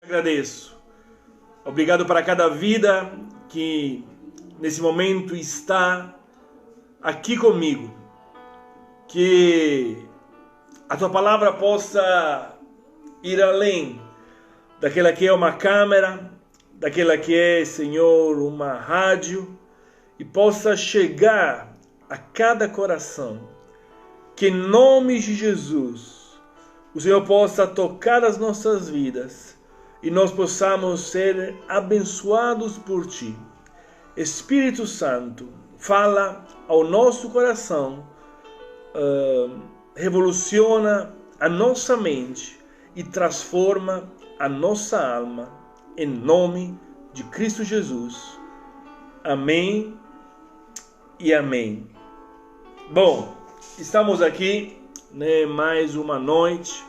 Agradeço. Obrigado para cada vida que nesse momento está aqui comigo. Que a tua palavra possa ir além daquela que é uma câmera, daquela que é, Senhor, uma rádio, e possa chegar a cada coração. Que em nome de Jesus, o Senhor possa tocar as nossas vidas e nós possamos ser abençoados por Ti. Espírito Santo, fala ao nosso coração, revoluciona a nossa mente e transforma a nossa alma, em nome de Cristo Jesus. Amém e amém. Bom, estamos aqui, mais uma noite.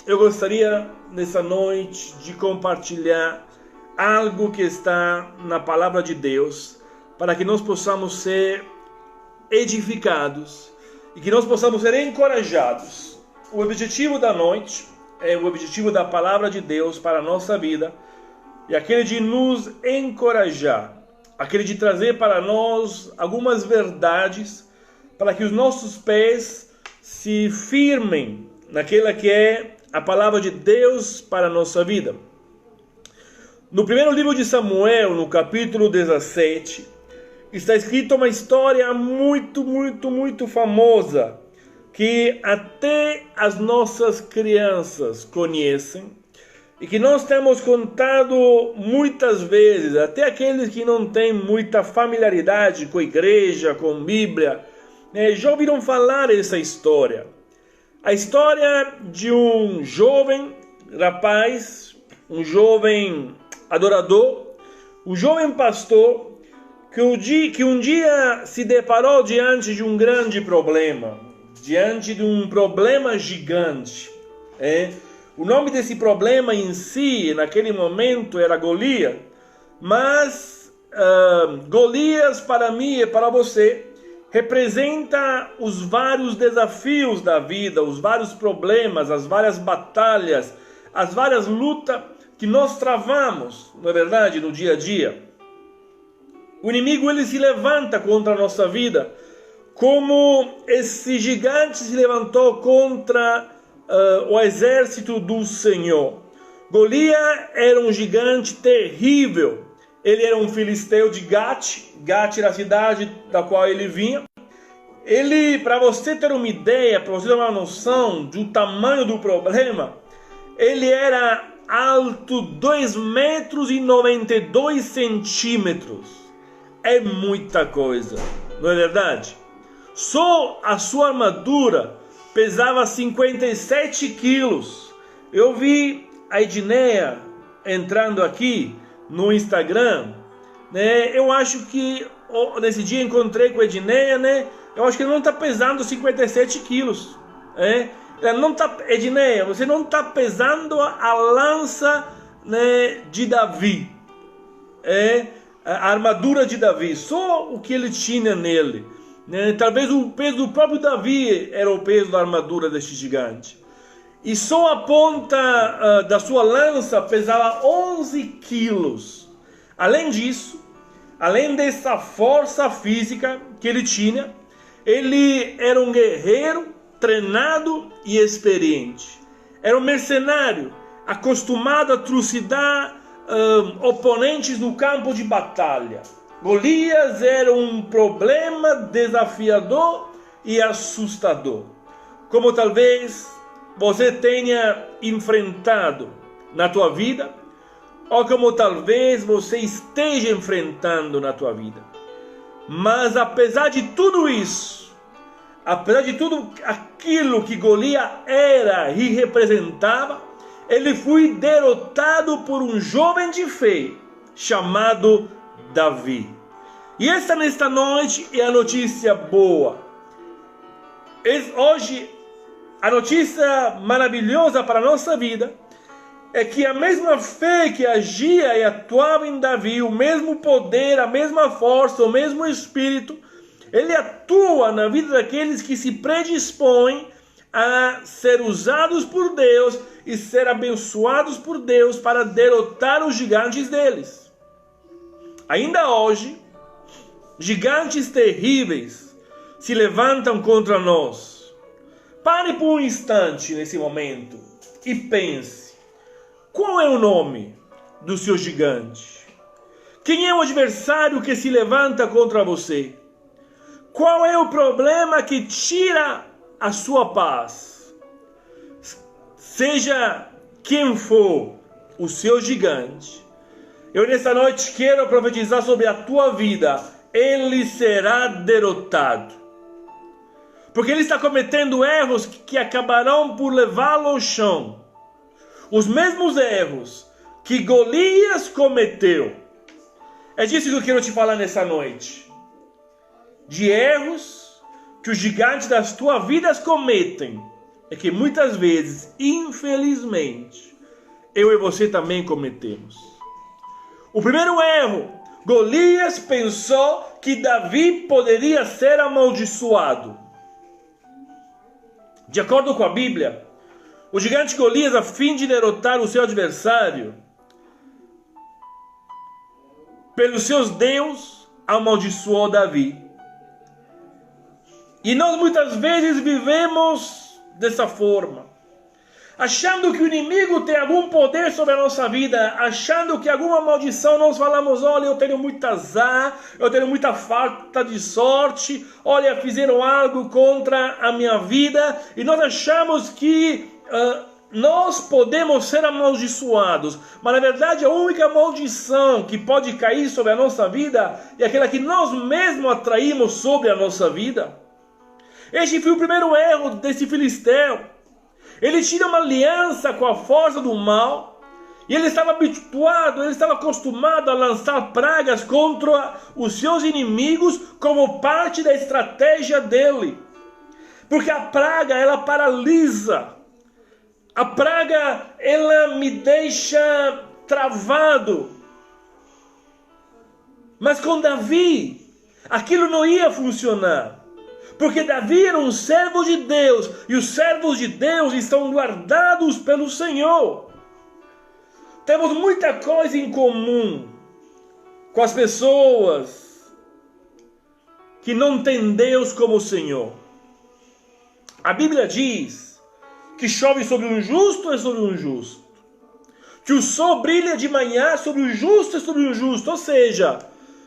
Eu gostaria nessa noite de compartilhar algo que está na palavra de Deus, para que nós possamos ser edificados e que nós possamos ser encorajados. O objetivo da noite é o objetivo da palavra de Deus para a nossa vida, e aquele de nos encorajar, aquele de trazer para nós algumas verdades, para que os nossos pés se firmem naquela que é a palavra de Deus para a nossa vida. No primeiro livro de Samuel, no capítulo 17, está escrita uma história muito famosa, que até as nossas crianças conhecem, e que nós temos contado muitas vezes, até aqueles que não têm muita familiaridade com a igreja, com a Bíblia, já ouviram falar essa história. A história de um jovem rapaz, um jovem adorador, um jovem pastor, que um dia se deparou diante de um grande problema, diante de um problema gigante. O nome desse problema em si, naquele momento, era Golias, mas Golias para mim e para você representa os vários desafios da vida, os vários problemas, as várias batalhas, as várias lutas que nós travamos, não é verdade, no dia a dia. O inimigo, ele se levanta contra a nossa vida, como esse gigante se levantou contra o exército do Senhor. Golias era um gigante terrível. Ele era um filisteu de Gate. Gate era a cidade da qual ele vinha. Ele, para você ter uma ideia, para você ter uma noção do tamanho do problema, ele era alto 2,92 metros. É muita coisa, não é verdade? Só a sua armadura pesava 57 quilos. Eu vi a Edneia entrando aqui no Instagram, eu acho que nesse dia encontrei com a Edneia, eu acho que ele não está pesando 57 quilos. Ela não tá, Edneia, você não está pesando a lança, de Davi, a armadura de Davi, só o que ele tinha nele. Talvez o peso do próprio Davi era o peso da armadura deste gigante. E só a ponta da sua lança pesava 11 quilos. Além disso, além dessa força física que ele tinha, ele era um guerreiro treinado e experiente. Era um mercenário acostumado a trucidar oponentes no campo de batalha. Golias era um problema desafiador e assustador, como talvez você tenha enfrentado na tua vida, ou como talvez você esteja enfrentando na tua vida. Mas apesar de tudo isso, apesar de tudo aquilo que Golias era e representava, ele foi derrotado por um jovem de fé chamado Davi. E nesta noite é a notícia boa. Hoje, a notícia maravilhosa para a nossa vida é que a mesma fé que agia e atuava em Davi, o mesmo poder, a mesma força, o mesmo espírito, ele atua na vida daqueles que se predispõem a ser usados por Deus e ser abençoados por Deus para derrotar os gigantes deles. Ainda hoje, gigantes terríveis se levantam contra nós. Pare por um instante nesse momento e pense: qual é o nome do seu gigante? Quem é o adversário que se levanta contra você? Qual é o problema que tira a sua paz? Seja quem for o seu gigante, eu nessa noite quero profetizar sobre a tua vida: ele será derrotado. Porque ele está cometendo erros que acabarão por levá-lo ao chão. Os mesmos erros que Golias cometeu. É disso que eu quero te falar nessa noite. De erros que os gigantes das tuas vidas cometem. É que muitas vezes, infelizmente, eu e você também cometemos. O primeiro erro: Golias pensou que Davi poderia ser amaldiçoado. De acordo com a Bíblia, o gigante Golias, a fim de derrotar o seu adversário, pelos seus deuses, amaldiçoou Davi. E nós muitas vezes vivemos dessa forma, achando que o inimigo tem algum poder sobre a nossa vida, achando que alguma maldição, nós falamos: olha, eu tenho muito azar, eu tenho muita falta de sorte, olha, fizeram algo contra a minha vida, e nós achamos que nós podemos ser amaldiçoados, mas na verdade a única maldição que pode cair sobre a nossa vida é aquela que nós mesmos atraímos sobre a nossa vida. Este foi o primeiro erro desse filisteu. Ele tinha uma aliança com a força do mal, e ele estava habituado, ele estava acostumado a lançar pragas contra os seus inimigos como parte da estratégia dele. Porque a praga, ela paralisa. A praga, ela me deixa travado. Mas com Davi, aquilo não ia funcionar. Porque Davi era um servo de Deus, e os servos de Deus estão guardados pelo Senhor. Temos muita coisa em comum com as pessoas que não têm Deus como Senhor. A Bíblia diz que chove sobre um justo e sobre um injusto, que o sol brilha de manhã sobre o justo e sobre o injusto. Ou seja,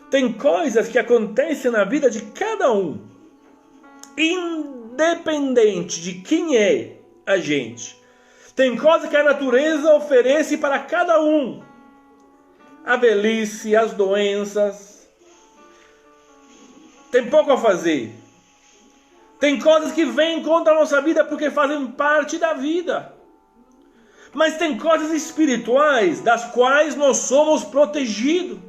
tem coisas que acontecem na vida de cada um, independente de quem é a gente. Tem coisa que a natureza oferece para cada um: a velhice, as doenças. Tem pouco a fazer. Tem coisas que vêm contra a nossa vida porque fazem parte da vida. Mas tem coisas espirituais das quais nós somos protegidos.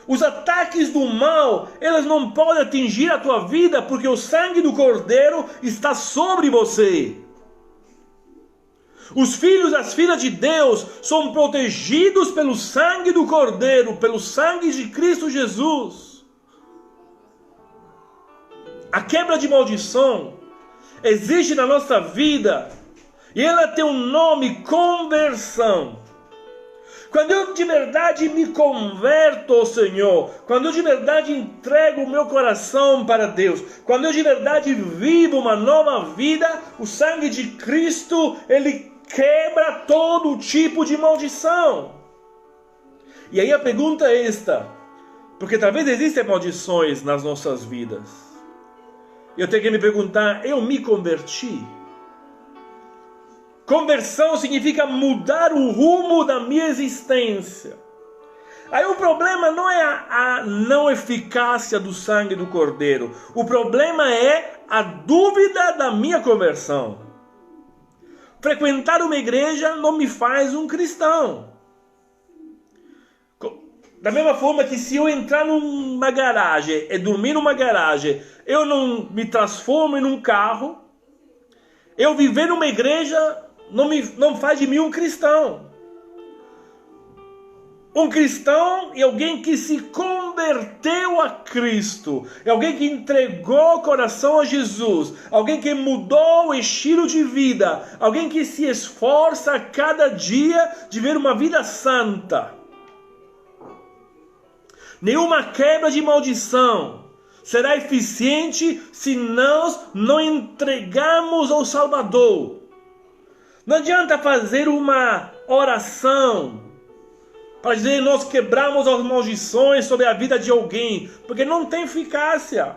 Os ataques do mal, eles não podem atingir a tua vida porque o sangue do Cordeiro está sobre você. Os filhos e as filhas de Deus são protegidos pelo sangue do Cordeiro, pelo sangue de Cristo Jesus. A quebra de maldição existe na nossa vida e ela tem um nome: conversão. Quando eu de verdade me converto ao Senhor, quando eu de verdade entrego o meu coração para Deus, quando eu de verdade vivo uma nova vida, o sangue de Cristo, ele quebra todo tipo de maldição. E aí a pergunta é esta, porque talvez existem maldições nas nossas vidas. Eu tenho que me perguntar: eu me converti? Conversão significa mudar o rumo da minha existência. Aí o problema não é a não eficácia do sangue do Cordeiro. O problema é a dúvida da minha conversão. Frequentar uma igreja não me faz um cristão. Da mesma forma que se eu entrar numa garagem e dormir numa garagem, eu não me transformo em um carro. Eu viver numa igreja não faz de mim um cristão. Um cristão é alguém que se converteu a Cristo, é alguém que entregou o coração a Jesus, alguém que mudou o estilo de vida, alguém que se esforça a cada dia de ver uma vida santa. Nenhuma quebra de maldição será eficiente se nós não entregarmos ao Salvador. Não adianta fazer uma oração para dizer nós quebramos as maldições sobre a vida de alguém, porque não tem eficácia.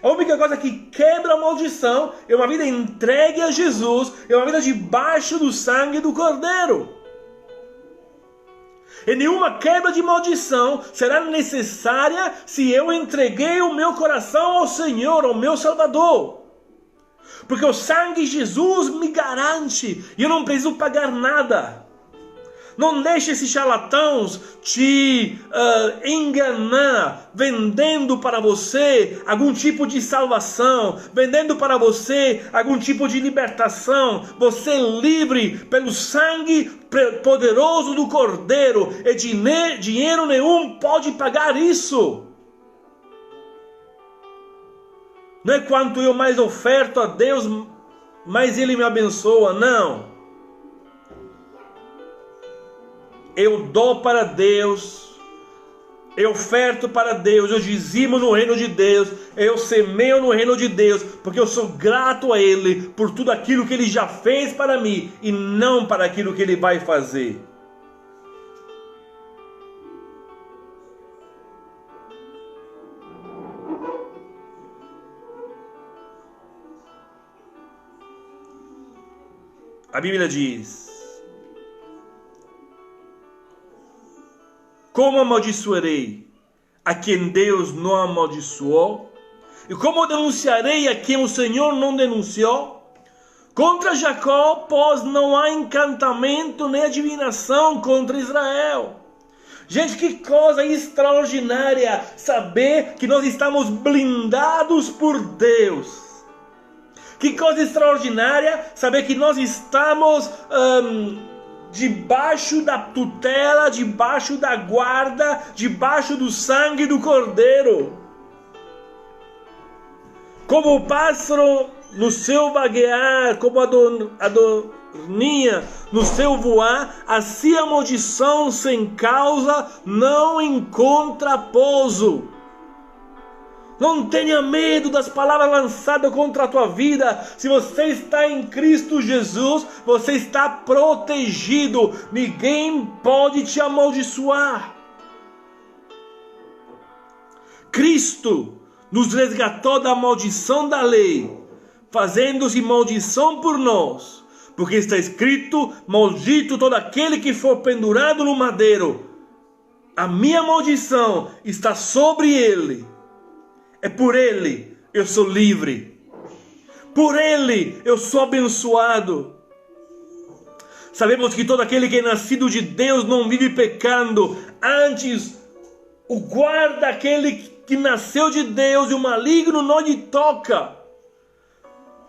A única coisa que quebra a maldição é uma vida entregue a Jesus, é uma vida debaixo do sangue do Cordeiro. E nenhuma quebra de maldição será necessária se eu entreguei o meu coração ao Senhor, ao meu Salvador. Porque o sangue de Jesus me garante, e eu não preciso pagar nada. Não deixe esses charlatãos te enganar, vendendo para você algum tipo de salvação, vendendo para você algum tipo de libertação. Você é livre pelo sangue poderoso do Cordeiro, e dinheiro nenhum pode pagar isso. Não é quanto eu mais oferto a Deus, mais Ele me abençoa, não. Eu dou para Deus, eu oferto para Deus, eu dizimo no reino de Deus, eu semeio no reino de Deus, porque eu sou grato a Ele por tudo aquilo que Ele já fez para mim e não para aquilo que Ele vai fazer. A Bíblia diz: como amaldiçoarei a quem Deus não amaldiçoou? E como denunciarei a quem o Senhor não denunciou? Contra Jacó, pois não há encantamento nem adivinação contra Israel. Gente, que coisa extraordinária saber que nós estamos blindados por Deus. Que coisa extraordinária saber que nós estamos debaixo da tutela, debaixo da guarda, debaixo do sangue do Cordeiro. Como o pássaro no seu vaguear, como a dorninha no seu voar, assim a maldição sem causa não encontra pouso. Não tenha medo das palavras lançadas contra a tua vida. Se você está em Cristo Jesus, você está protegido. Ninguém pode te amaldiçoar. Cristo nos resgatou da maldição da lei, fazendo-se maldição por nós. Porque está escrito: maldito todo aquele que for pendurado no madeiro. A minha maldição está sobre ele. É por Ele eu sou livre. Por Ele eu sou abençoado. Sabemos que todo aquele que é nascido de Deus não vive pecando. Antes, o guarda aquele que nasceu de Deus, e o maligno não lhe toca.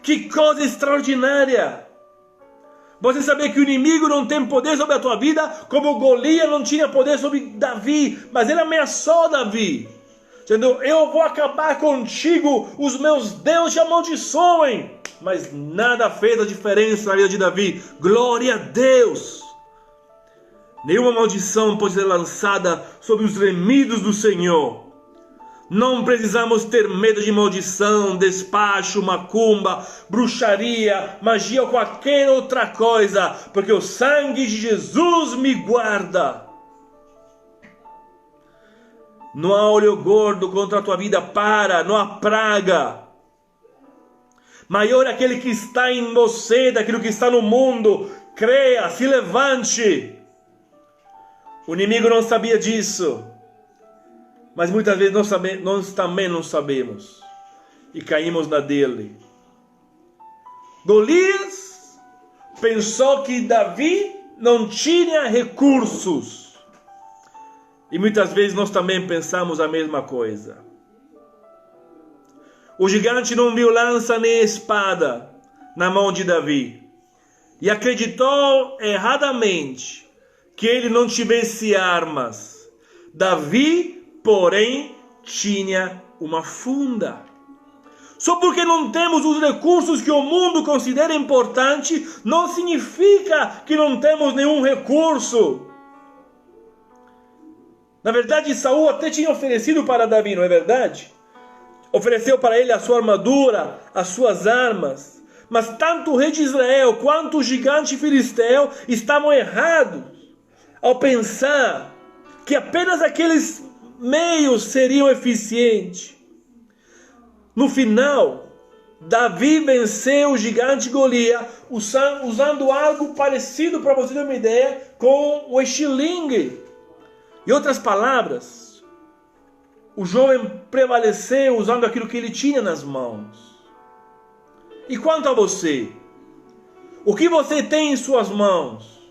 Que coisa extraordinária! Você sabia que o inimigo não tem poder sobre a tua vida, como Golias não tinha poder sobre Davi, mas ele ameaçou Davi, dizendo: eu vou acabar contigo, os meus deuses te amaldiçoem. Mas nada fez a diferença na vida de Davi. Glória a Deus! Nenhuma maldição pode ser lançada sobre os remidos do Senhor. Não precisamos ter medo de maldição, despacho, macumba, bruxaria, magia ou qualquer outra coisa, porque o sangue de Jesus me guarda. Não há olho gordo contra a tua vida, não há praga. Maior é aquele que está em você daquilo que está no mundo. Creia, se levante. O inimigo não sabia disso, mas muitas vezes nós também não sabemos e caímos na dele. Golias pensou que Davi não tinha recursos. E muitas vezes nós também pensamos a mesma coisa. O gigante não viu lança nem espada na mão de Davi, e acreditou erradamente que ele não tivesse armas. Davi, porém, tinha uma funda. Só porque não temos os recursos que o mundo considera importante, não significa que não temos nenhum recurso. Na verdade, Saul até tinha oferecido para Davi, não é verdade? Ofereceu para ele a sua armadura, as suas armas. Mas tanto o rei de Israel quanto o gigante filisteu estavam errados ao pensar que apenas aqueles meios seriam eficientes. No final, Davi venceu o gigante Golias usando algo parecido, para você ter uma ideia, com o estilingue. Em outras palavras, o jovem prevaleceu usando aquilo que ele tinha nas mãos. E quanto a você? O que você tem em suas mãos?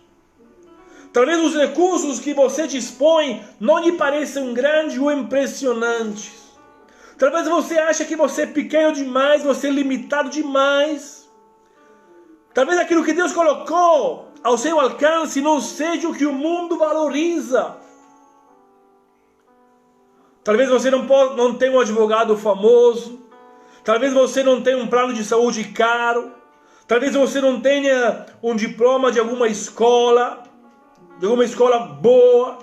Talvez os recursos que você dispõe não lhe pareçam grandes ou impressionantes. Talvez você ache que você é pequeno demais, você é limitado demais. Talvez aquilo que Deus colocou ao seu alcance não seja o que o mundo valoriza. Talvez você não tenha um advogado famoso. Talvez você não tenha um plano de saúde caro. Talvez você não tenha um diploma de alguma escola boa.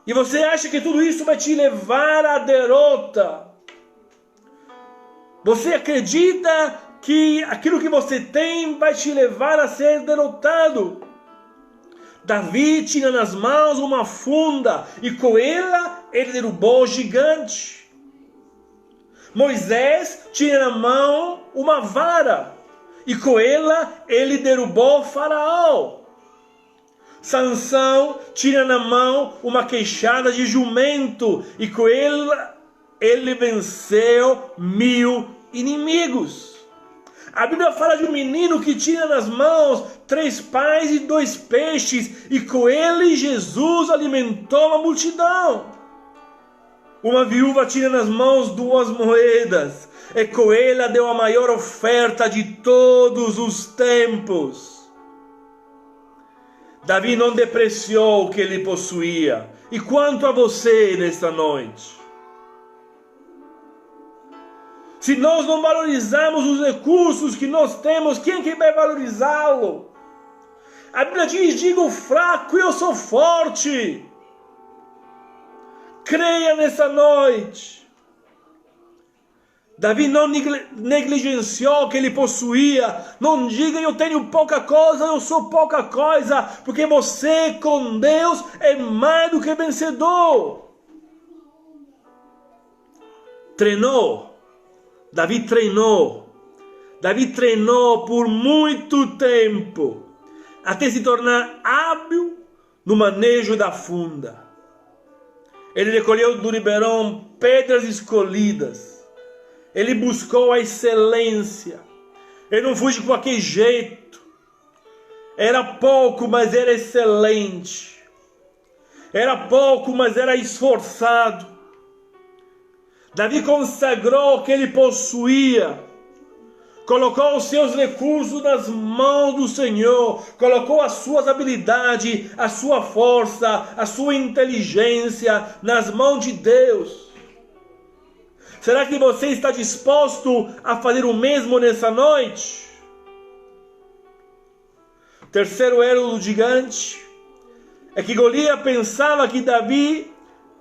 E você acha que tudo isso vai te levar à derrota. Você acredita que aquilo que você tem vai te levar a ser derrotado. Davi tinha nas mãos uma funda e com ela ele derrubou o gigante. Moisés tinha na mão uma vara e com ela ele derrubou o faraó. Sansão tinha na mão uma queixada de jumento e com ela ele venceu 1000 inimigos. A Bíblia fala de um menino que tinha nas mãos 3 pães e 2 peixes e com ele Jesus alimentou uma multidão. Uma viúva tinha nas mãos 2 moedas e com ela deu a maior oferta de todos os tempos. Davi não depreciou o que ele possuía. E quanto a você nesta noite? Se nós não valorizamos os recursos que nós temos, quem que vai valorizá-lo? A Bíblia diz, diga o fraco e eu sou forte. Creia nessa noite. Davi não negligenciou o que ele possuía. Não diga eu tenho pouca coisa, eu sou pouca coisa. Porque você com Deus é mais do que vencedor. Treinou. Davi treinou por muito tempo, até se tornar hábil no manejo da funda. Ele recolheu do ribeirão pedras escolhidas. Ele buscou a excelência. Ele não foi de qualquer jeito. Era pouco, mas era excelente. Era pouco, mas era esforçado. Davi consagrou o que ele possuía, colocou os seus recursos nas mãos do Senhor, colocou as suas habilidades, a sua força, a sua inteligência nas mãos de Deus. Será que você está disposto a fazer o mesmo nessa noite? Terceiro erro do gigante é que Golias pensava que Davi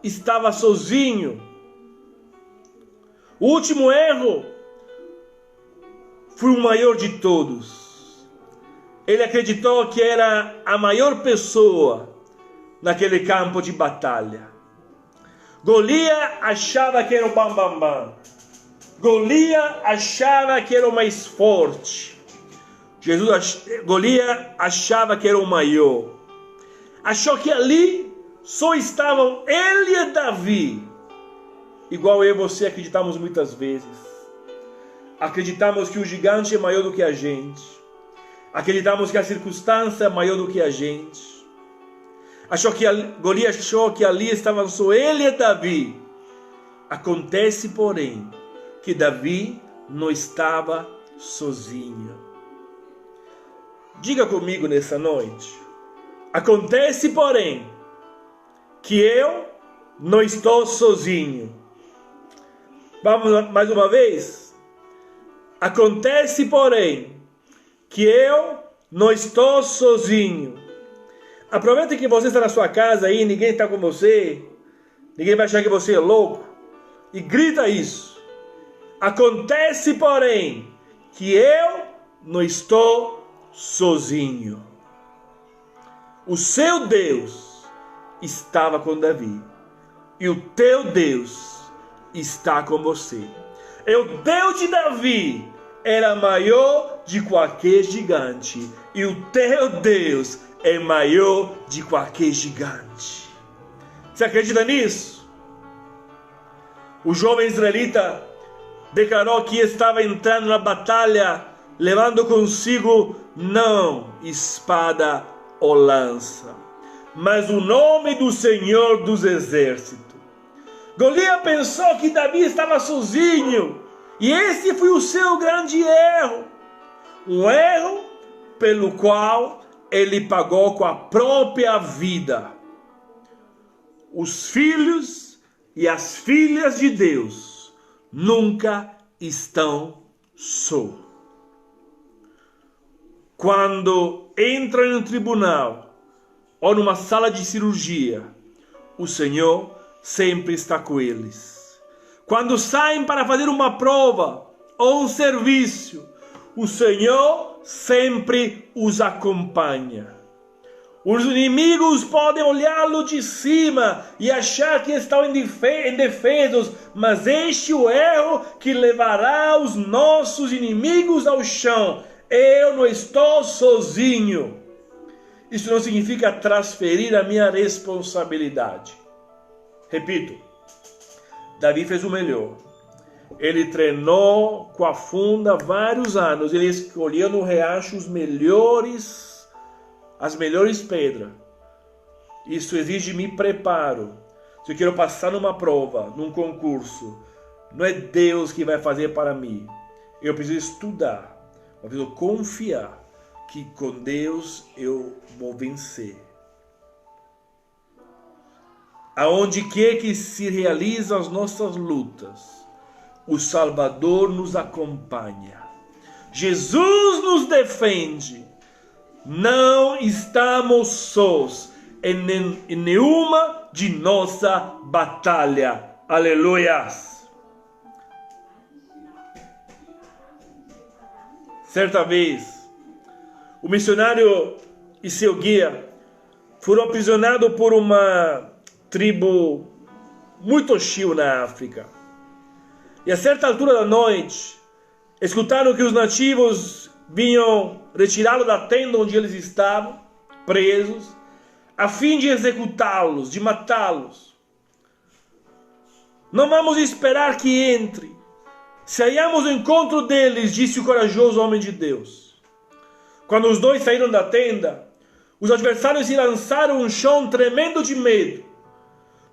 estava sozinho. O último erro foi o maior de todos. Ele acreditou que era a maior pessoa naquele campo de batalha. Golias achava que era o bambambam. Golias achava que era o mais forte. Golias achava que era o maior. Achou que ali só estavam ele e Davi. Igual eu e você acreditamos muitas vezes. Acreditamos que o gigante é maior do que a gente. Acreditamos que a circunstância é maior do que a gente. Golias achou que ali estavam só ele e Davi. Acontece, porém, que Davi não estava sozinho. Diga comigo nessa noite. Acontece, porém, que eu não estou sozinho. Vamos mais uma vez? Acontece, porém, que eu não estou sozinho. Aproveita que você está na sua casa aí, ninguém está com você, ninguém vai achar que você é louco, e grita isso. Acontece, porém, que eu não estou sozinho. O seu Deus estava com Davi, e o teu Deus está com você. E o Deus de Davi era maior de qualquer gigante, e o teu Deus é maior de qualquer gigante. Você acredita nisso? O jovem israelita declarou que estava entrando na batalha, levando consigo não espada ou lança, mas o nome do Senhor dos Exércitos. Golias pensou que Davi estava sozinho, e esse foi o seu grande erro. Um erro pelo qual ele pagou com a própria vida. Os filhos e as filhas de Deus nunca estão só. Quando entram em um tribunal ou numa sala de cirurgia, o Senhor sempre está com eles. Quando saem para fazer uma prova ou um serviço, o Senhor sempre os acompanha. Os inimigos podem olhá-lo de cima e achar que estão indefesos, mas este é o erro que levará os nossos inimigos ao chão. Eu não estou sozinho. Isso não significa transferir a minha responsabilidade. Repito, Davi fez o melhor. Ele treinou com a funda vários anos. Ele escolheu no riacho as melhores pedras. Isso exige me preparo. Se eu quero passar numa prova, num concurso, não é Deus que vai fazer para mim. Eu preciso estudar. Eu preciso confiar que com Deus eu vou vencer. Aonde quer que se realizam as nossas lutas, o Salvador nos acompanha. Jesus nos defende. Não estamos sós em nenhuma de nossa batalha. Aleluias. Certa vez, o missionário e seu guia foram aprisionados por uma tribo muito hostil na África. E a certa altura da noite, escutaram que os nativos vinham retirá-los da tenda onde eles estavam, presos, a fim de executá-los, de matá-los. Não vamos esperar que entre. Saiamos ao encontro deles, disse o corajoso homem de Deus. Quando os dois saíram da tenda, os adversários se lançaram no chão tremendo de medo.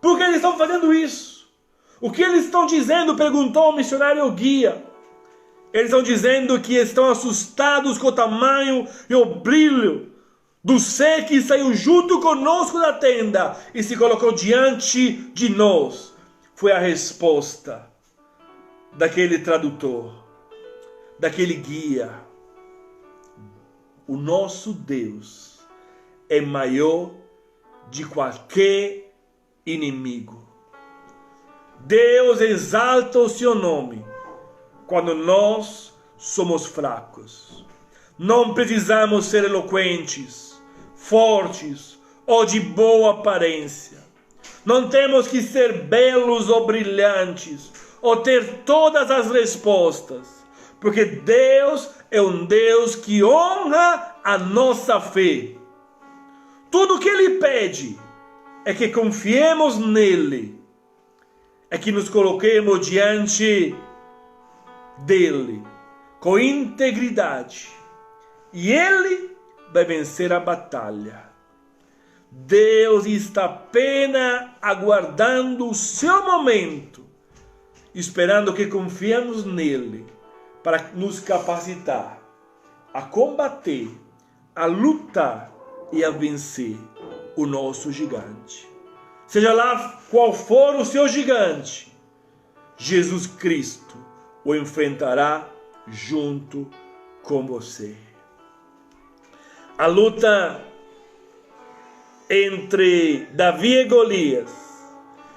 Por que eles estão fazendo isso? O que eles estão dizendo? Perguntou o missionário guia. Eles estão dizendo que estão assustados com o tamanho e o brilho do ser que saiu junto conosco da tenda e se colocou diante de nós. Foi a resposta daquele tradutor, daquele guia. O nosso Deus é maior de qualquer inimigo. Deus exalta o seu nome quando nós somos fracos. Não precisamos ser eloquentes, fortes ou de boa aparência. Não temos que ser belos ou brilhantes ou ter todas as respostas, porque Deus é um Deus que honra a nossa fé. Tudo o que Ele pede é que confiemos nele, é que nos coloquemos diante dele com integridade, e ele vai vencer a batalha. Deus está apenas aguardando o seu momento, esperando que confiemos nele para nos capacitar a combater, a lutar e a vencer o nosso gigante. seja lá qual for o seu gigante, Jesus Cristo o enfrentará junto com você. A luta entre Davi e Golias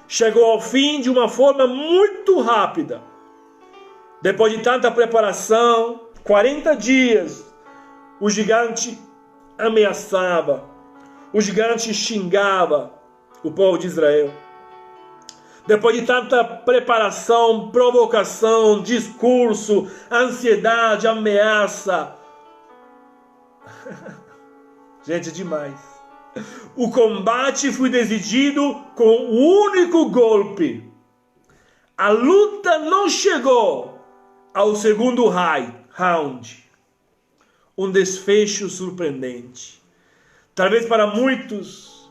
chegou ao fim de uma forma muito rápida. Depois de tanta preparação, 40 dias, o gigante ameaçava, o gigante xingava o povo de Israel. Depois de tanta preparação, provocação, discurso, ansiedade, ameaça. Gente, demais. O combate foi decidido com um único golpe. A luta não chegou ao segundo round. Um desfecho surpreendente. Talvez para muitos,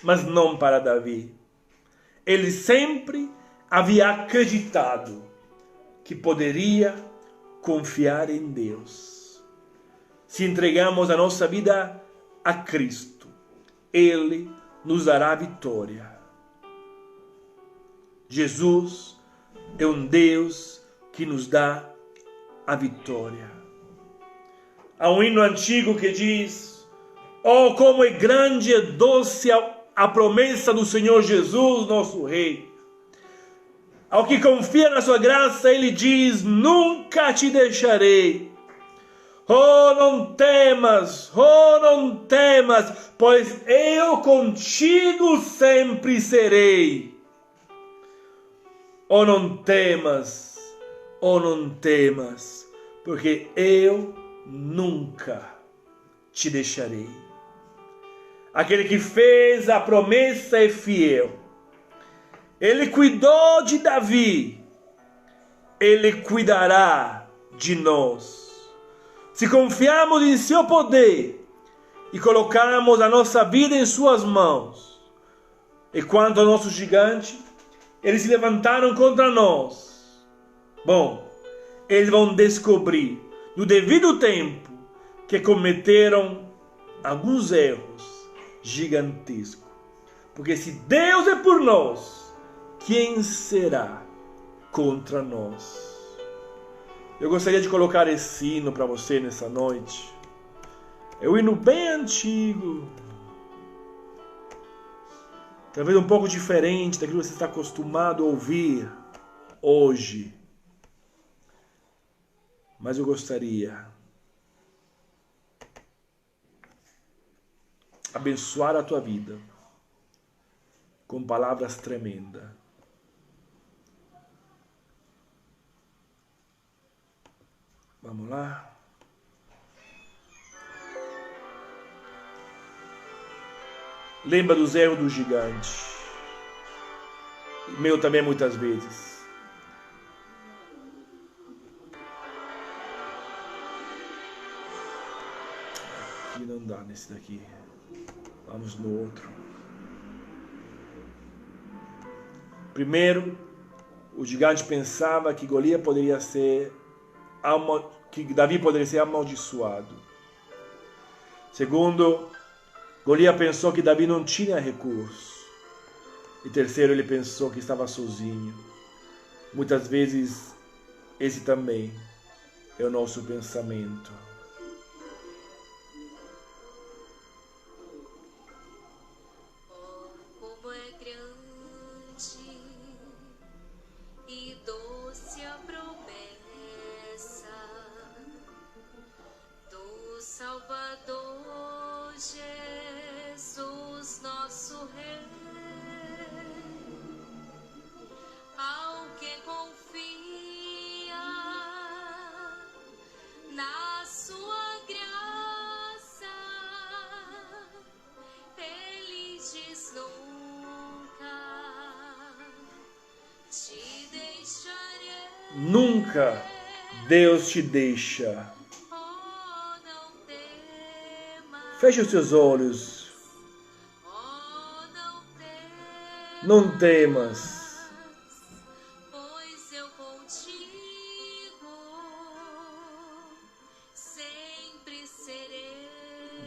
mas não para Davi. Ele sempre havia acreditado que poderia confiar em Deus. Se entregamos a nossa vida a Cristo, Ele nos dará vitória. Jesus é um Deus que nos dá a vitória. Há um hino antigo que diz: oh, como é grande e doce a promessa do Senhor Jesus, nosso Rei. Ao que confia na sua graça, Ele diz: nunca te deixarei. Oh, não temas, pois eu contigo sempre serei. Oh, não temas, porque eu nunca te deixarei. Aquele que fez a promessa é fiel. Ele cuidou de Davi, Ele cuidará de nós. Se confiarmos em seu poder e colocarmos a nossa vida em suas mãos, e quanto ao nosso gigante, eles se levantaram contra nós. Bom, eles vão descobrir no devido tempo que cometeram alguns erros gigantescos. Porque se Deus é por nós, quem será contra nós? Eu gostaria de colocar esse hino para você nessa noite. É um hino bem antigo. Talvez um pouco diferente daquilo que você está acostumado a ouvir hoje. Mas eu gostaria de abençoar a tua vida com palavras tremendas. Vamos lá? Lembra dos erros do gigante. Meu também muitas vezes. Aqui não dá nesse daqui. Vamos no outro. Primeiro, o gigante pensava que Golias poderia ser que Davi poderia ser amaldiçoado. Segundo, Golias pensou que Davi não tinha recurso. E terceiro, ele pensou que estava sozinho. Muitas vezes, esse também é o nosso pensamento. Como é grande e doce a promessa do Salvador Jesus, nosso Rei. Ao que confia na sua graça, Ele diz: nunca te deixarei. Nunca Deus te deixa. Oh, não temas. Feche os seus olhos. Oh, Não temas. pois eu contigo sempre serei.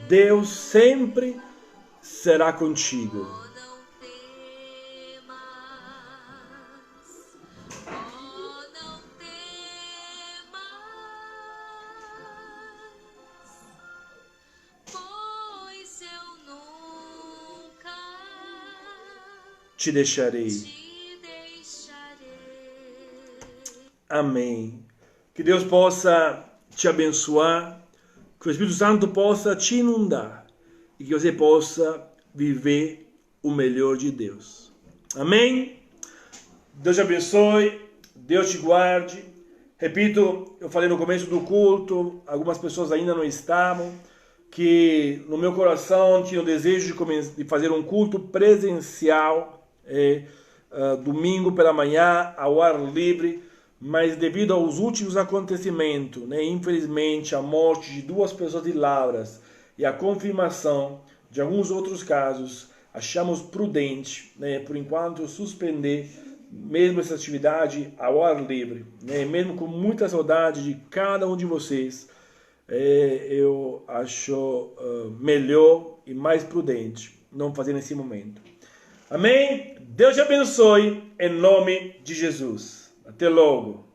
Deus sempre será contigo. Oh, não temas, te deixarei. te deixarei. Amém. Que Deus possa te abençoar, que o Espírito Santo possa te inundar e que você possa viver o melhor de Deus. Amém? Deus te abençoe, Deus te guarde. Repito, eu falei no começo do culto, algumas pessoas ainda não estavam, que no meu coração tinha o desejo de fazer um culto presencial, domingo pela manhã, ao ar livre, mas devido aos últimos acontecimentos, infelizmente a morte de 2 pessoas de Lavras e a confirmação de alguns outros casos, achamos prudente, por enquanto, suspender mesmo essa atividade ao ar livre, mesmo com muita saudade de cada um de vocês. Eu acho melhor e mais prudente não fazer nesse momento. Amém? Deus te abençoe em nome de Jesus. Até logo.